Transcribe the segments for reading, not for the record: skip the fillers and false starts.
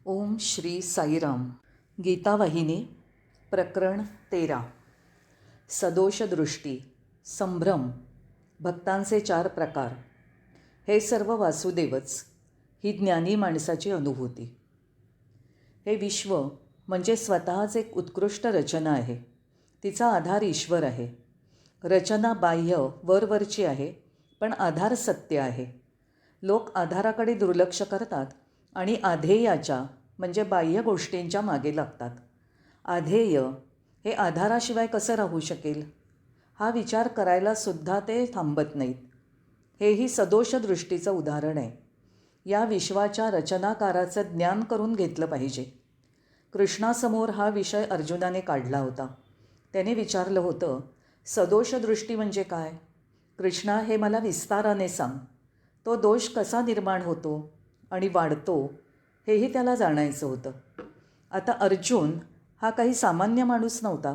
ओम श्री साईराम. गीतावाहिनी प्रकरण 13. सदोषदृष्टी, संभ्रम, भक्तांचे 4 प्रकार. हे सर्व वासुदेवच, ही ज्ञानी माणसाची अनुभूती. हे विश्व म्हणजे स्वतःच एक उत्कृष्ट रचना आहे. तिचा आधार ईश्वर आहे. रचना बाह्य वरवरची आहे, पण आधार सत्य आहे. लोक आधाराकडे दुर्लक्ष करतात आणि आधेयाच्या म्हणजे बाह्य गोष्टींच्या मागे लागतात. आधेय हे आधाराशिवाय कसं राहू शकेल, हा विचार करायला सुद्धा ते थांबत नाहीत. हेही सदोष दृष्टीचं उदाहरण आहे. या विश्वाच्या रचनाकाराचं ज्ञान करून घेतलं पाहिजे. कृष्णासमोर हा विषय अर्जुनाने काढला होता. त्याने विचारलं होतं, सदोष दृष्टी म्हणजे काय? कृष्णा, हे मला विस्ताराने सांग. तो दोष कसा निर्माण होतो आणि वाढतो, हेही त्याला जाणायचं होतं. आता अर्जुन हा काही सामान्य माणूस नव्हता.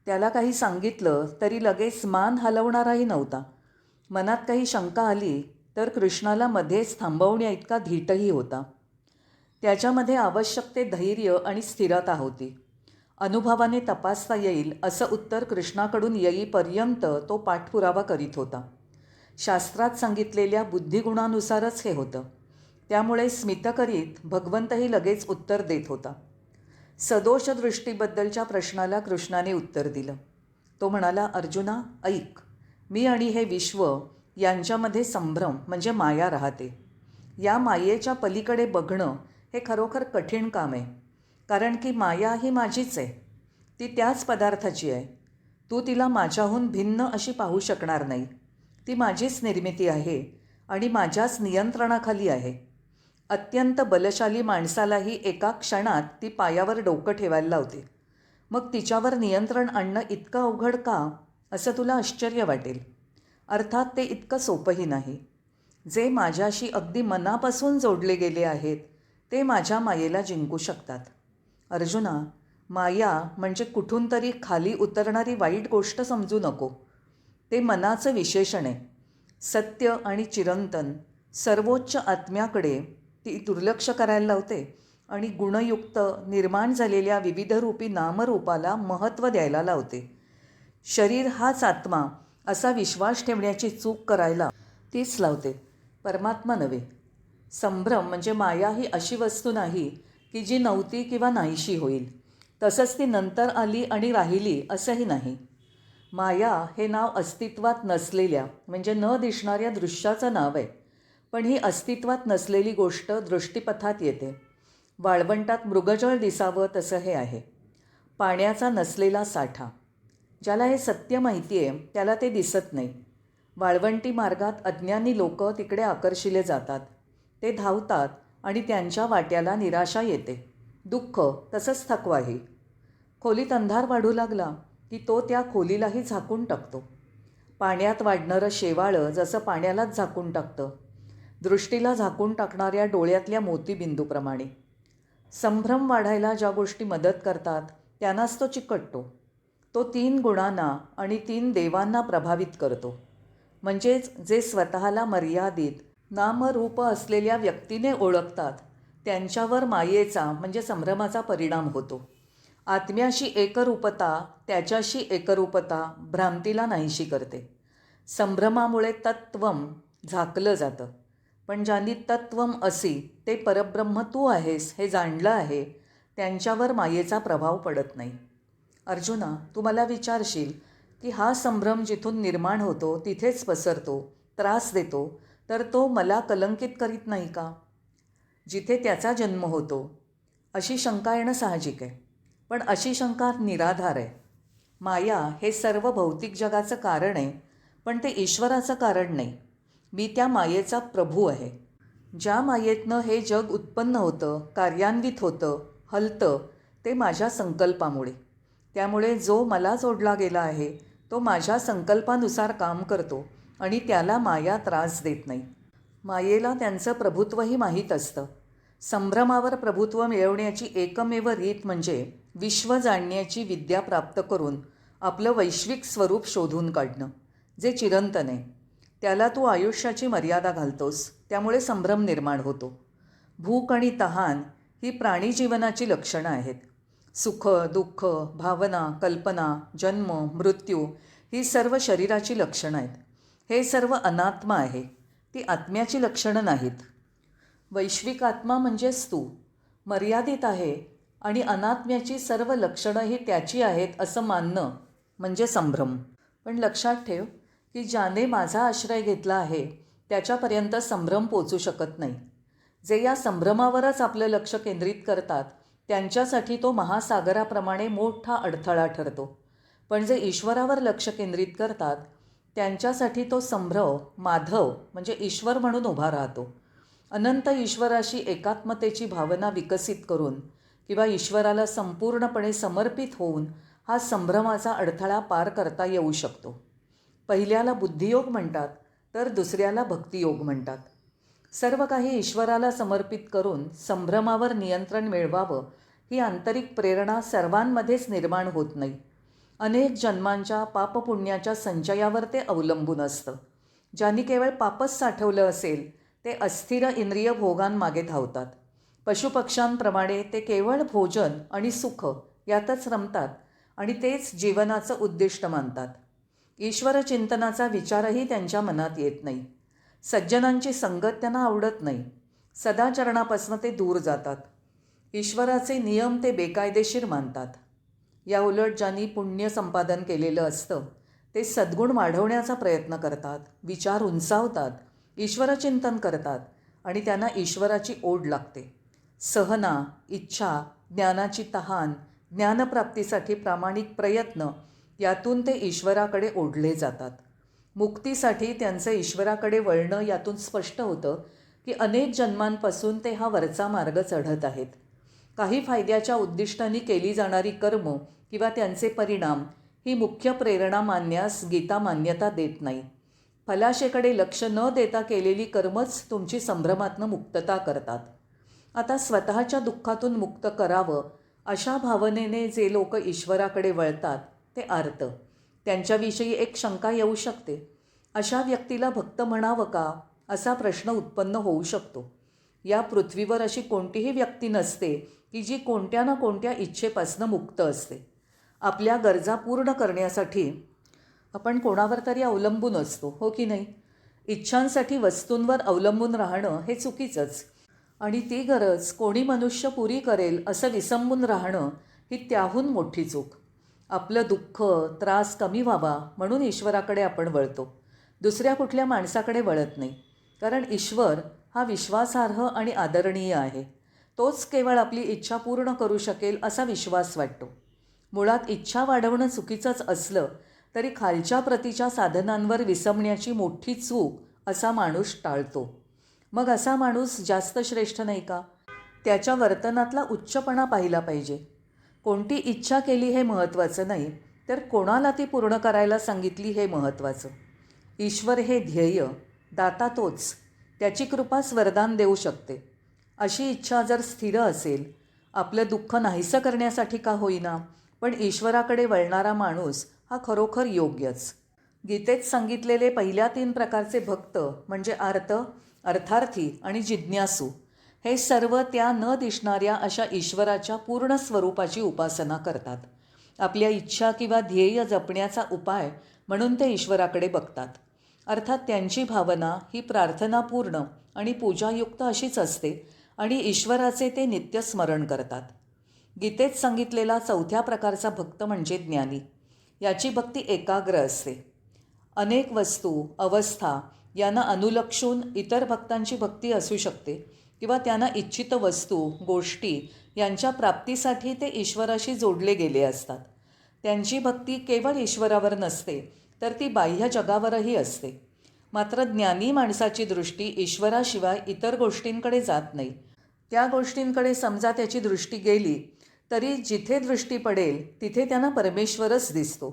त्याला काही सांगितलं तरी लगेच मान हलवणाराही नव्हता. मनात काही शंका आली तर कृष्णाला मध्येच थांबवण्या इतका धीटही होता. त्याच्यामध्ये आवश्यक ते धैर्य आणि स्थिरता होती. अनुभवाने तपासता येईल असं उत्तर कृष्णाकडून येईपर्यंत तो पाठपुरावा करीत होता. शास्त्रात सांगितलेल्या बुद्धिगुणानुसारच हे होतं. त्यामुळे स्मित करीत भगवंतही लगेच उत्तर देत होता. सदोष दृष्टीबद्दलच्या प्रश्नाला कृष्णाने उत्तर दिलं. तो म्हणाला, अर्जुना ऐक, मी आणि हे विश्व यांच्यामध्ये संभ्रम म्हणजे माया राहते. या मायेच्या पलीकडे बघणं हे खरोखर कठीण काम आहे. कारण की माया ही माझीच आहे. ती त्याच पदार्थाची आहे. तू तिला माझ्याहून भिन्न अशी पाहू शकणार नाही. ती माझीच निर्मिती आहे आणि माझ्याच नियंत्रणाखाली आहे. अत्यंत बलशाली माणसालाही एका क्षणात ती पायावर डोकं ठेवायला लावते. मग तिच्यावर नियंत्रण आणणं इतकं अवघड का, असं तुला आश्चर्य वाटेल. अर्थात ते इतकं सोपंही नाही. जे माझ्याशी अगदी मनापासून जोडले गेले आहेत ते माझ्या मायेला जिंकू शकतात. अर्जुना, माया म्हणजे कुठून तरी खाली उतरणारी वाईट गोष्ट समजू नको. ते मनाचं विशेषण आहे. सत्य आणि चिरंतन सर्वोच्च आत्म्याकडे ती दुर्लक्ष करायला लावते आणि गुणयुक्त निर्माण झालेल्या विविध रूपी नामरूपाला महत्त्व द्यायला लावते. शरीर हाच आत्मा असा विश्वास ठेवण्याची चूक करायला तीच लावते, परमात्मा नव्हे. संभ्रम म्हणजे माया ही अशी वस्तू नाही की जी नव्हती किंवा नाहीशी होईल. तसंच ती नंतर आली आणि राहिली असंही नाही. माया हे नाव अस्तित्वात नसलेल्या म्हणजे न दिसणाऱ्या दृश्याचं नाव आहे. पण ही अस्तित्वात नसलेली गोष्ट दृष्टीपथात येते. वाळवंटात मृगजळ दिसावं तसं हे आहे. पाण्याचा नसलेला साठा. ज्याला हे सत्य माहिती आहे त्याला ते दिसत नाही. वाळवंटी मार्गात अज्ञानी लोक तिकडे आकर्षिले जातात. ते धावतात आणि त्यांच्या वाट्याला निराशा येते, दुःख, तसंच थकवाही. खोलीत अंधार वाढू लागला की तो त्या खोलीलाही झाकून टाकतो. पाण्यात वाढणारं शेवाळं जसं पाण्यालाच झाकून टाकतं, दृष्टीला झाकून टाकणाऱ्या डोळ्यातल्या मोतीबिंदूप्रमाणे. संभ्रम वाढायला ज्या गोष्टी मदत करतात त्यांनाच तो चिकटतो. तो 3 गुणांना आणि 3 देवांना प्रभावित करतो. म्हणजेच जे स्वतःला मर्यादित नामरूप असलेल्या व्यक्तीने ओळखतात त्यांच्यावर मायेचा म्हणजे संभ्रमाचा परिणाम होतो. आत्म्याशी एकरूपता, त्याच्याशी एकरूपता भ्रांतीला नाहीशी करते. संभ्रमामुळे तत्त्वम झाकलं जातं. पण ज्यांनी तत्त्वम असी, ते परब्रह्म तू आहेस हे जाणलं आहे, त्यांच्यावर मायेचा प्रभाव पडत नाही. अर्जुना, तू मला विचारशील की हा संभ्रम जिथून निर्माण होतो तिथेच पसरतो, त्रास देतो, तर तो मला कलंकित करीत नाही का? जिथे त्याचा जन्म होतो, अशी शंका येणं साहजिक आहे. पण अशी शंका निराधार आहे. माया हे सर्व भौतिक जगाचं कारण आहे, पण ते ईश्वराचं कारण नाही. मी त्या मायेचा प्रभू आहे. ज्या मायेतनं हे जग उत्पन्न होतं, कार्यान्वित होतं, हलतं, ते माझ्या संकल्पामुळे. त्यामुळे जो मला जोडला गेला आहे तो माझ्या संकल्पानुसार काम करतो आणि त्याला माया त्रास देत नाही. मायेला त्यांचं प्रभुत्वही माहीत असतं. संभ्रमावर प्रभुत्व मिळवण्याची एकमेव रीत म्हणजे विश्व जाणण्याची विद्या प्राप्त करून आपलं वैश्विक स्वरूप शोधून काढणं, जे चिरंतन आहे. त्याला तू आयुष्याची मर्यादा घालतोस, त्यामुळे संभ्रम निर्माण होतो. भूक आणि तहान ही प्राणी जीवनाची लक्षणं आहेत. सुख, दुःख, भावना, कल्पना, जन्म, मृत्यू ही सर्व शरीराची लक्षणं आहेत. हे सर्व अनात्मा आहे, ती आत्म्याची लक्षणं नाहीत. वैश्विक आत्मा म्हणजेच तू मर्यादित आहे आणि अनात्म्याची सर्व लक्षणंही त्याची आहेत असं मानणं म्हणजे संभ्रम. पण लक्षात ठेव की ज्याने माझा आश्रय घेतला आहे त्याच्यापर्यंत संभ्रम पोचू शकत नाही. जे या संभ्रमावरच आपलं लक्ष केंद्रित करतात त्यांच्यासाठी तो महासागराप्रमाणे मोठा अडथळा ठरतो. पण जे ईश्वरावर लक्ष केंद्रित करतात त्यांच्यासाठी तो संभ्रम माधव म्हणजे ईश्वर म्हणून उभा राहतो. अनंत ईश्वराशी एकात्मतेची भावना विकसित करून किंवा ईश्वराला संपूर्णपणे समर्पित होऊन हा संभ्रमाचा अडथळा पार करता येऊ शकतो. पहिल्याला बुद्धियोग म्हणतात तर दुसऱ्याला भक्तियोग म्हणतात. सर्व काही ईश्वराला समर्पित करून संभ्रमावर नियंत्रण मिळवावं ही आंतरिक प्रेरणा सर्वांमध्येच निर्माण होत नाही. अनेक जन्मांच्या पापपुण्याच्या संचयावर ते अवलंबून असतं. ज्यांनी केवळ पापच साठवलं असेल ते अस्थिर इंद्रिय भोगांमागे धावतात. पशुपक्ष्यांप्रमाणे ते केवळ भोजन आणि सुख यातच रमतात आणि तेच जीवनाचं उद्दिष्ट मानतात. ईश्वरचिंतनाचा विचारही त्यांच्या मनात येत नाही. सज्जनांची संगत त्यांना आवडत नाही. सदाचरणापासून ते दूर जातात. ईश्वराचे नियम ते बेकायदेशीर मानतात. या उलट ज्यांनी पुण्य संपादन केलेलं असतं ते सद्गुण वाढवण्याचा प्रयत्न करतात, विचार उंचावतात, ईश्वरचिंतन करतात आणि त्यांना ईश्वराची ओढ लागते. सहना, इच्छा, ज्ञानाची तहान, ज्ञानप्राप्तीसाठी प्रामाणिक प्रयत्न यातून ते ईश्वराकडे ओढले जातात. मुक्तीसाठी त्यांचं ईश्वराकडे वळणं यातून स्पष्ट होतं की अनेक जन्मांपासून ते हा वरचा मार्ग चढत आहेत. काही फायद्याच्या उद्दिष्टांनी केली जाणारी कर्म किंवा त्यांचे परिणाम ही मुख्य प्रेरणा मानण्यास गीता मान्यता देत नाही. फलाशेकडे लक्ष न देता केलेली कर्मच तुमची संभ्रमातनं मुक्तता करतात. आता स्वतःच्या दुःखातून मुक्त करावं अशा भावनेने जे लोक ईश्वराकडे वळतात ते आर्त. त्यांच्याविषयी एक शंका येऊ शकते. अशा व्यक्तीला भक्त म्हणावं का असा प्रश्न उत्पन्न होऊ शकतो. या पृथ्वीवर अशी कोणतीही व्यक्ती नसते की जी कोणत्या ना कोणत्या इच्छेपासून मुक्त असते. आपल्या गरजा पूर्ण करण्यासाठी आपण कोणावर तरी अवलंबून असतो, हो की नाही? इच्छांसाठी वस्तूंवर अवलंबून राहणं हे चुकीचंच. आणि ती गरज कोणी मनुष्य पुरी करेल असं विसंबून राहणं ही त्याहून मोठी चूक. आपलं दुःख त्रास कमी व्हावा म्हणून ईश्वराकडे आपण वळतो, दुसऱ्या कुठल्या माणसाकडे वळत नाही. कारण ईश्वर हा विश्वासार्ह आणि आदरणीय आहे. तोच केवळ आपली इच्छा पूर्ण करू शकेल असा विश्वास वाटतो. मुळात इच्छा वाढवणं चुकीचंच असलं तरी खालच्या प्रतीच्या साधनांवर विसंबण्याची मोठी चूक असा माणूस टाळतो. मग असा माणूस जास्त श्रेष्ठ नाही का? त्याच्या वर्तनातला उच्चपणा पाहिला पाहिजे. कोणती इच्छा केली हे महत्त्वाचं नाही, तर कोणाला ती पूर्ण करायला सांगितली हे महत्त्वाचं. ईश्वर हे ध्येय, दाता तोच. त्याची कृपाच वरदान देऊ शकते. अशी इच्छा जर स्थिर असेल, आपलं दुःख नाहीसं करण्यासाठी का होईना, पण ईश्वराकडे वळणारा माणूस हा खरोखर योग्यच. गीतेत सांगितलेले पहिल्या 3 प्रकारचे भक्त म्हणजे आर्त, अर्थार्थी आणि जिज्ञासू हे सर्व त्या न दिसणाऱ्या अशा ईश्वराच्या पूर्ण स्वरूपाची उपासना करतात. आपल्या इच्छा किंवा ध्येय जपण्याचा उपाय म्हणून ते ईश्वराकडे बघतात. अर्थात त्यांची भावना ही प्रार्थनापूर्ण आणि पूजायुक्त अशीच असते आणि ईश्वराचे ते नित्य स्मरण करतात. गीतेत सांगितलेला 4थ्या प्रकारचा भक्त म्हणजे ज्ञानी. याची भक्ती एकाग्र असते. अनेक वस्तू, अवस्था यांना अनुलक्षून इतर भक्तांची भक्ती असू शकते किंवा त्यांना इच्छित वस्तू, गोष्टी यांच्या प्राप्तीसाठी ते ईश्वराशी जोडले गेले असतात. त्यांची भक्ती केवळ ईश्वरावर नसते, तर ती बाह्य जगावरही असते. मात्र ज्ञानी माणसाची दृष्टी ईश्वराशिवाय इतर गोष्टींकडे जात नाही. त्या गोष्टींकडे समजा त्याची दृष्टी गेली तरी जिथे दृष्टी पडेल तिथे त्यांना परमेश्वरच दिसतो.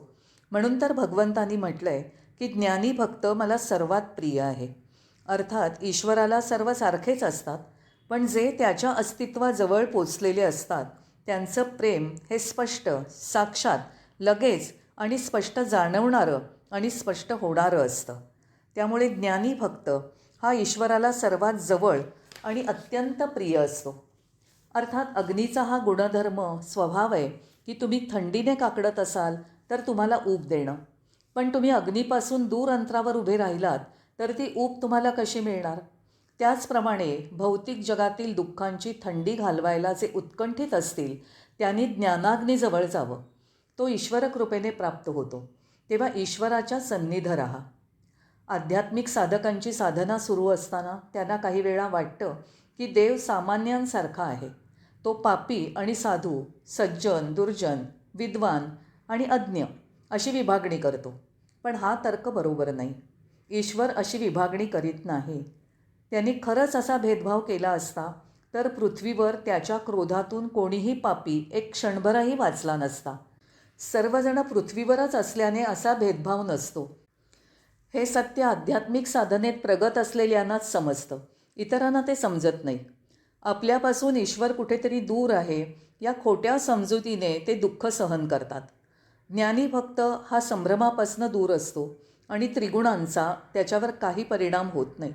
म्हणून तर भगवंतांनी म्हटलं आहे की ज्ञानी भक्त मला सर्वात प्रिय आहे. अर्थात ईश्वराला सर्व सारखेच असतात, पण जे त्याच्या अस्तित्वाजवळ पोचलेले असतात त्यांचं प्रेम हे स्पष्ट, साक्षात, लगेच आणि स्पष्ट जाणवणारं आणि स्पष्ट होणारं असतं. त्यामुळे ज्ञानी भक्त हा ईश्वराला सर्वात जवळ आणि अत्यंत प्रिय असतो. अर्थात अग्नीचा हा गुणधर्म स्वभाव आहे की तुम्ही थंडीने काकडत असाल तर तुम्हाला ऊब देणं, पण तुम्ही अग्नीपासून दूर अंतरावर उभे राहिलात तर ती ऊब तुम्हाला कशी मिळणार? त्याचप्रमाणे भौतिक जगातील दुःखांची थंडी घालवायला जे उत्कंठित असतील त्यांनी ज्ञानाग्नीजवळ जावं. तो ईश्वरकृपेने प्राप्त होतो. तेव्हा ईश्वराच्या सन्निध राहा. आध्यात्मिक साधकांची साधना सुरू असताना त्यांना काही वेळा वाटतं की देव सामान्यांसारखा आहे. तो पापी आणि साधू, सज्जन, दुर्जन, विद्वान आणि अज्ञ अशी विभागणी करतो. पण हा तर्क बरोबर नाही. ईश्वर अशी विभागणी करीत नाही. त्यांनी खरंच असा भेदभाव केला असता तर पृथ्वीवर त्याच्या क्रोधातून कोणीही पापी एक क्षणभरही वाचला नसता. सर्वजण पृथ्वीवरच असल्याने असा भेदभाव नसतो. हे सत्य आध्यात्मिक साधनेत प्रगत असलेल्यांनाच समजतं, इतरांना ते समजत नाही. आपल्यापासून ईश्वर कुठेतरी दूर आहे या खोट्या समजुतीने ते दुःख सहन करतात. ज्ञानी भक्त हा संभ्रमापासून दूर असतो आणि त्रिगुणांचा त्याच्यावर काही परिणाम होत नाही.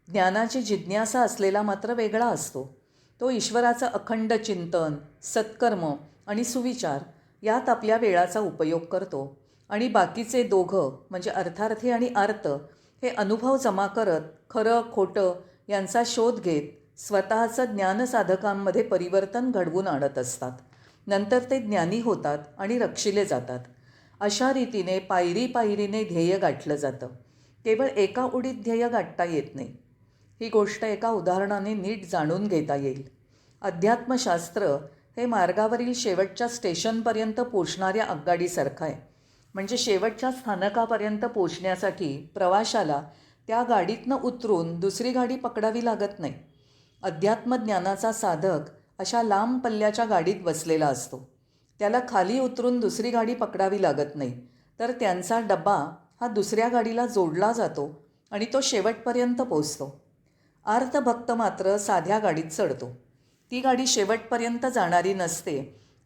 ज्ञानाची जिज्ञासा असलेला मात्र वेगळा असतो. तो ईश्वराचं अखंड चिंतन, सत्कर्म आणि सुविचार यात आपल्या वेळाचा उपयोग करतो आणि बाकीचे दोघं म्हणजे अर्थार्थी आणि आर्त हे अनुभव जमा करत खरं खोटं यांचा शोध घेत स्वतःचं ज्ञानसाधकांमध्ये परिवर्तन घडवून आणत असतात. नंतर ते ज्ञानी होतात आणि रक्षिले जातात. अशा रीतीने पायरी पायरीने ध्येय गाठलं जातं. केवळ एका उडीत ध्येय गाठता येत नाही. ही गोष्ट एका उदाहरणाने नीट जाणून घेता येईल. अध्यात्मशास्त्र हे मार्गावरील शेवटच्या स्टेशनपर्यंत पोचणाऱ्या आगगाडीसारखं आहे. म्हणजे शेवटच्या स्थानकापर्यंत पोचण्यासाठी प्रवाशाला त्या गाडीतनं उतरून दुसरी गाडी पकडावी लागत नाही. अध्यात्मज्ञानाचा साधक अशा लांब पल्ल्याच्या गाडीत बसलेला असतो. त्याला खाली उतरून दुसरी गाडी पकडावी लागत नाही, तर त्यांचा डबा हा दुसऱ्या गाडीला जोडला जातो आणि तो शेवटपर्यंत पोचतो. आर्तभक्त मात्र साध्या गाडीत चढतो. ती गाडी शेवटपर्यंत जाणारी नसते,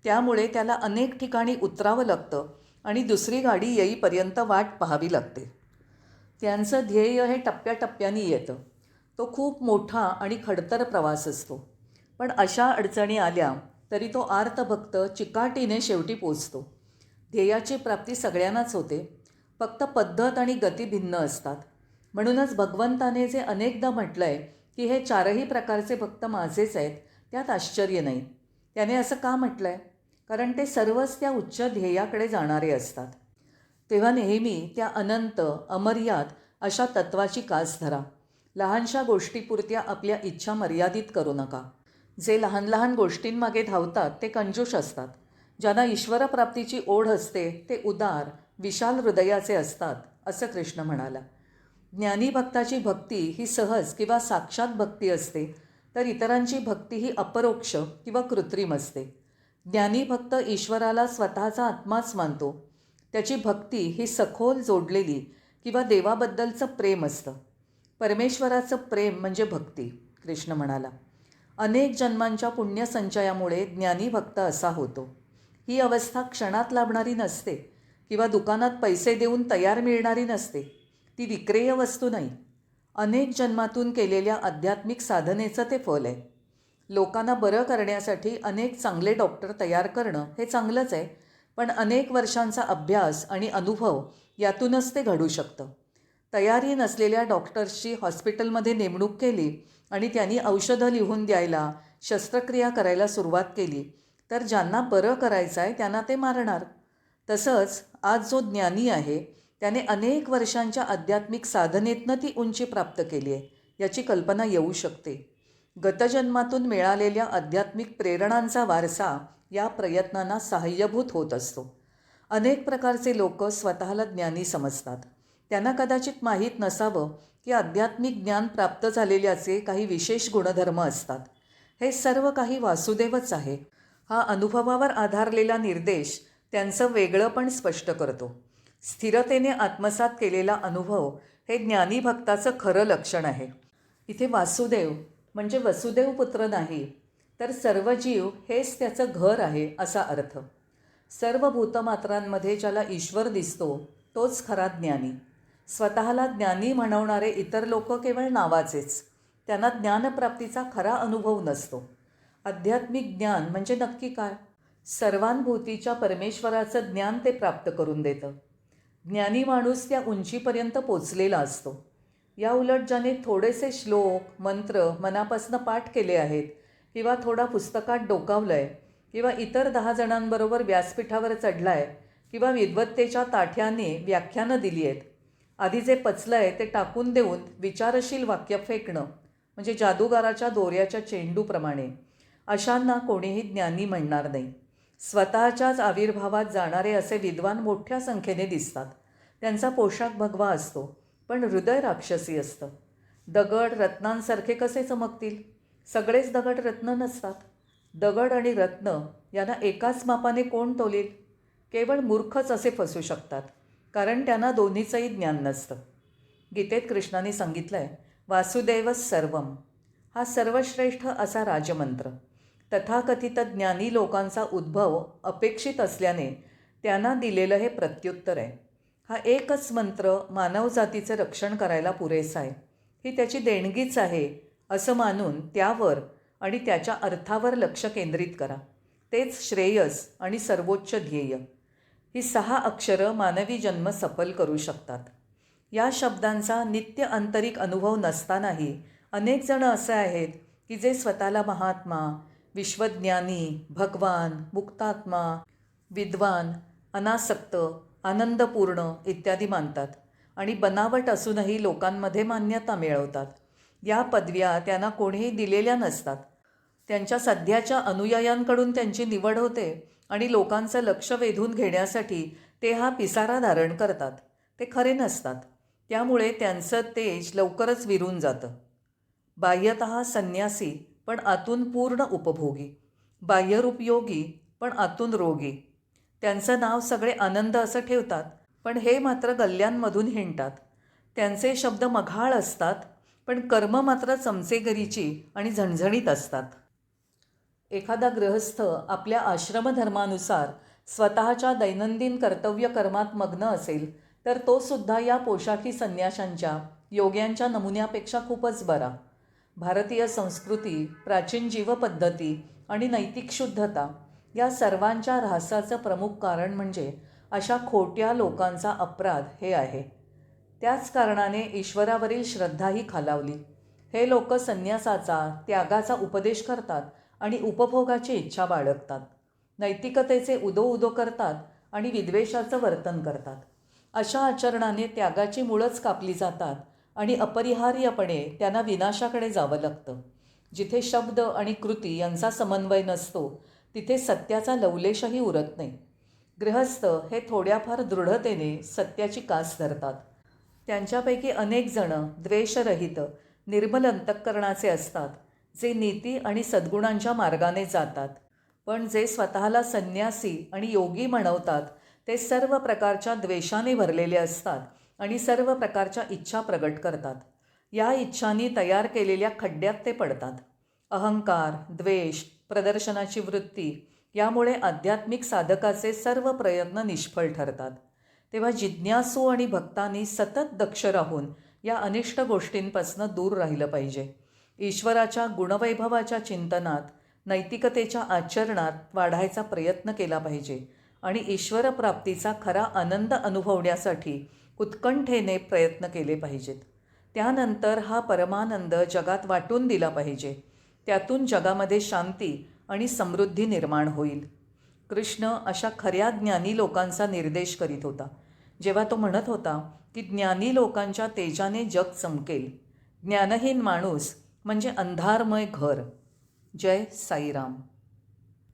त्यामुळे त्याला अनेक ठिकाणी उतरावं लागतं आणि दुसरी गाडी येईपर्यंत वाट पाहावी लागते. त्यांचं ध्येय हे टप्प्याटप्प्याने येतं. तो खूप मोठा आणि खडतर प्रवास असतो. पण अशा अडचणी आल्या तरी तो आर्तभक्त चिकाटीने शेवटी पोचतो. ध्येयाची प्राप्ती सगळ्यांनाच होते, फक्त पद्धत आणि गती भिन्न असतात. म्हणूनच भगवंताने जे अनेकदा म्हटलं आहे की हे चारही प्रकारचे भक्त माझेच आहेत, त्यात आश्चर्य नाही. त्याने असं का म्हटलं आहे? कारण ते सर्वच त्या उच्च ध्येयाकडे जाणारे असतात. तेव्हा नेहमी त्या अनंत अमर्याद अशा तत्वाची कास धरा. लहानशा गोष्टीपुरत्या आपल्या इच्छा मर्यादित करू नका. जे लहान लहान गोष्टींमागे धावतात ते कंजूष असतात. ज्यांना ईश्वरप्राप्तीची ओढ असते ते उदार विशाल हृदयाचे असतात, असं कृष्ण म्हणाला. ज्ञानी भक्ताची भक्ती ही सहज किंवा साक्षात भक्ती असते, तर इतरांची भक्ती ही अपरोक्ष किंवा कृत्रिम असते. ज्ञानी भक्त ईश्वराला स्वतःचा आत्माच मानतो. त्याची भक्ती ही सखोल जोडलेली किंवा देवाबद्दलचं प्रेम असतं. परमेश्वराचं प्रेम म्हणजे भक्ती, कृष्ण म्हणाला. अनेक जन्मांच्या पुण्यसंचयामुळे ज्ञानी भक्त असा होतो. ही अवस्था क्षणात लाभणारी नसते किंवा दुकानात पैसे देऊन तयार मिळणारी नसते. ती विक्रेय वस्तू नाही. अनेक जन्मातून केलेल्या आध्यात्मिक साधनेचं ते फल आहे. लोकांना बरं करण्यासाठी अनेक चांगले डॉक्टर तयार करणं हे चांगलंच आहे, पण अनेक वर्षांचा अभ्यास आणि अनुभव यातूनच ते घडू शकतं. तयारी नसलेल्या डॉक्टर्सची हॉस्पिटलमध्ये नेमणूक केली आणि त्यांनी औषधं लिहून द्यायला, शस्त्रक्रिया करायला सुरुवात केली तर ज्यांना बरं करायचं आहे त्यांना ते मारणार. तसंच आज जो ज्ञानी आहे त्याने अनेक वर्षांच्या आध्यात्मिक साधनेतनं ती उंची प्राप्त केली आहे याची कल्पना येऊ शकते. गतजन्मातून मिळालेल्या आध्यात्मिक प्रेरणांचा वारसा या प्रयत्नांना सहाय्यभूत होत असतो. अनेक प्रकारचे लोक स्वतःला ज्ञानी समजतात. त्यांना कदाचित माहीत नसावं की आध्यात्मिक ज्ञान प्राप्त झालेल्याचे काही विशेष गुणधर्म असतात. हे सर्व काही वासुदेवच आहे. हा अनुभवावर आधारलेला निर्देश त्यांचं वेगळंपण स्पष्ट करतो. स्थिरतेने आत्मसात केलेला अनुभव हे ज्ञानी भक्ताचं खरं लक्षण आहे. इथे वासुदेव म्हणजे वसुदेव पुत्र नाही, तर सर्व जीव हेच त्याचं घर आहे असा अर्थ. सर्व भूतमात्रांमध्ये ज्याला ईश्वर दिसतो तोच खरा ज्ञानी. स्वतःला ज्ञानी म्हणवणारे इतर लोक केवळ नावाचेच. त्यांना ज्ञानप्राप्तीचा खरा अनुभव नसतो. आध्यात्मिक ज्ञान म्हणजे नक्की काय? सर्वांभूतीच्या परमेश्वराचं ज्ञान ते प्राप्त करून देतं. ज्ञानी माणूस त्या उंचीपर्यंत पोचलेला असतो. या उलट ज्याने थोडेसे श्लोक मंत्र मनापासून पाठ केले आहेत किंवा थोडा पुस्तकात डोकावलं आहे किंवा इतर 10 जणांबरोबर व्यासपीठावर चढला आहे किंवा विद्वत्तेच्या ताठ्याने व्याख्यानं दिली आहेत, आधी जे पचलं आहे ते टाकून देऊन विचारशील वाक्य फेकणं म्हणजे जादूगाराच्या दोऱ्याच्या चेंडूप्रमाणे, अशांना कोणीही ज्ञानी म्हणणार नाही. स्वतःच्याच आविर्भावात जाणारे असे विद्वान मोठ्या संख्येने दिसतात. त्यांचा पोशाख भगवा असतो, पण हृदय राक्षसी असतं. दगड रत्नांसारखे कसे चमकतील? सगळेच दगड रत्न नसतात. दगड आणि रत्न यांना एकाच मापाने कोण तोलील? केवळ मूर्खच असे फसू शकतात, कारण त्यांना दोन्हीचंही ज्ञान नसतं. गीतेत कृष्णाने सांगितलं आहे, वासुदेव सर्वम हा सर्वश्रेष्ठ असा राजमंत्र. तथाकथित ज्ञानी लोकांचा उद्भव अपेक्षित असल्याने त्यांना दिलेलं हे प्रत्युत्तर आहे. हा एकच मंत्र मानवजातीचं रक्षण करायला पुरेसा आहे. ही त्याची देणगीच आहे असं मानून त्यावर आणि त्याच्या अर्थावर लक्ष केंद्रित करा. तेच श्रेयस आणि सर्वोच्च ध्येय. ही 6 अक्षरं मानवी जन्म सफल करू शकतात. या शब्दांचा नित्य आंतरिक अनुभव नसतानाही अनेक जण असे आहेत की जे स्वतःला महात्मा, विश्वज्ञानी, भगवान, मुक्तात्मा, विद्वान, अनासक्त, आनंदपूर्ण इत्यादी मानतात आणि बनावट असूनही लोकांमध्ये मान्यता मिळवतात. या पदव्या त्यांना कोणीही दिलेल्या नसतात. त्यांच्या सध्याच्या अनुयायांकडून त्यांची निवड होते आणि लोकांचं लक्ष वेधून घेण्यासाठी ते हा पिसारा धारण करतात. ते खरे नसतात. त्यामुळे त्यांचं तेज लवकरच विरून जातं. बाह्यतः संन्यासी पण आतून पूर्ण उपभोगी, बाह्यरूप योगी पण आतून रोगी. त्यांचं नाव सगळे आनंद असं ठेवतात, पण हे मात्र गल्ल्यांमधून हिंडतात. त्यांचे शब्द मघाळ असतात, पण कर्म मात्र चमचेगरीची आणि झणझणीत असतात. एखादा गृहस्थ आपल्या आश्रमधर्मानुसार स्वतःच्या दैनंदिन कर्तव्य कर्मात मग्न असेल तर तो सुद्धा या पोशाखी संन्याशांच्या योग्यांच्या नमुन्यापेक्षा खूपच बरा. भारतीय संस्कृती, प्राचीन जीवपद्धती आणि नैतिक शुद्धता या सर्वांच्या ऱ्हासाचं प्रमुख कारण म्हणजे अशा खोट्या लोकांचा अपराध हे आहे. त्याच कारणाने ईश्वरावरील श्रद्धाही खालावली. हे लोक संन्यासाचा, त्यागाचा उपदेश करतात आणि उपभोगाची इच्छा बाळगतात. नैतिकतेचे उदो उदो करतात आणि विद्वेषाचं वर्तन करतात. अशा आचरणाने त्यागाची मुळंच कापली जातात आणि अपरिहार्यपणे त्यांना विनाशाकडे जावं लागतं. जिथे शब्द आणि कृती यांचा समन्वय नसतो तिथे सत्याचा लवलेशही उरत नाही. गृहस्थ हे थोड्याफार दृढतेने सत्याची कास धरतात. त्यांच्यापैकी अनेक जण द्वेषरहित, निर्मल अंतःकरणाचे असतात, जे नीती आणि सद्गुणांच्या मार्गाने जातात. पण जे स्वतःला संन्यासी आणि योगी म्हणवतात ते सर्व प्रकारच्या द्वेषाने भरलेले असतात आणि सर्व प्रकारच्या इच्छा प्रगट करतात. या इच्छांनी तयार केलेल्या खड्ड्यात ते पडतात. अहंकार, द्वेष, प्रदर्शनाची वृत्ती यामुळे आध्यात्मिक साधकाचे सर्व प्रयत्न निष्फळ ठरतात. तेव्हा जिज्ञासू आणि भक्तांनी सतत दक्ष राहून या अनिष्ट गोष्टींपासून दूर राहिलं पाहिजे. ईश्वराच्या गुणवैभवाच्या चिंतनात, नैतिकतेच्या आचरणात वाढायचा प्रयत्न केला पाहिजे आणि ईश्वरप्राप्तीचा खरा आनंद अनुभवण्यासाठी उत्कंठेने प्रयत्न केले पाहिजेत. त्यानंतर हा परमानंद जगात वाटून दिला पाहिजे. त्यातून जगामध्ये शांती आणि समृद्धी निर्माण होईल. कृष्ण अशा खऱ्या ज्ञानी लोकांचा निर्देश करीत होता, जेव्हा तो म्हणत होता की ज्ञानी लोकांच्या तेजाने जग चमकेल. ज्ञानहीन माणूस म्हणजे अंधारमय घर. जय साईराम.